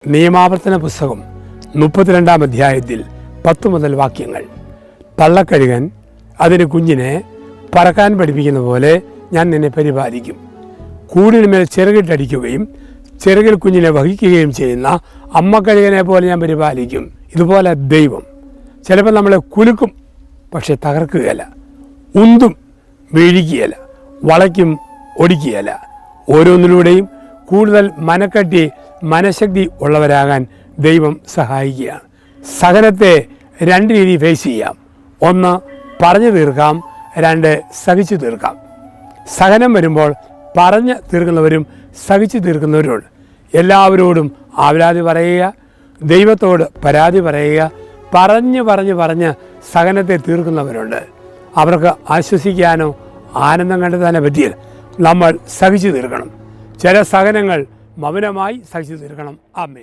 നിയമാവർത്തന പുസ്തകം 32-ാം അധ്യായത്തിൽ 10 മുതൽ വാക്യങ്ങൾ. തള്ളക്കഴുകൻ അതിന് കുഞ്ഞിനെ പറക്കാൻ പഠിപ്പിക്കുന്ന പോലെ ഞാൻ നിന്നെ പരിപാലിക്കും. കൂടിനുമേൽ ചിറകിട്ടടിക്കുകയും ചിറകിൽ കുഞ്ഞിനെ വഹിക്കുകയും ചെയ്യുന്ന അമ്മക്കഴുകനെ പോലെ ഞാൻ പരിപാലിക്കും. ഇതുപോലെ ദൈവം ചിലപ്പോൾ നമ്മളെ കുലുക്കും, പക്ഷെ തകർക്കുകയല്ല, ഉന്തും വീഴിക്കുകയല്ല, വളയ്ക്കും ഒടിക്കുകയല്ല. ഓരോന്നിലൂടെയും കൂടുതൽ മനക്കട്ടി മനഃശക്തി ഉള്ളവരാകാൻ ദൈവം സഹായിക്കുകയാണ്. സഹനത്തെ 2 രീതി ഫേസ് ചെയ്യാം. 1 പറഞ്ഞു തീർക്കാം, 2 സഹിച്ചു തീർക്കാം. സഹനം വരുമ്പോൾ പറഞ്ഞ് തീർക്കുന്നവരും സഹിച്ചു തീർക്കുന്നവരുണ്ട്. എല്ലാവരോടും ആവലാതി പറയുക, ദൈവത്തോട് പരാതി പറയുക, പറഞ്ഞ് സഹനത്തെ തീർക്കുന്നവരുണ്ട്. അവർക്ക് ആശ്വസിക്കാനോ ആനന്ദം കണ്ടെത്താനോ പറ്റിയില്ല. നമ്മൾ സഹിച്ചു തീർക്കണം. ചില സഹനങ്ങൾ മൗനമായി സഹിച്ചു തീർക്കണം. ആമേൻ.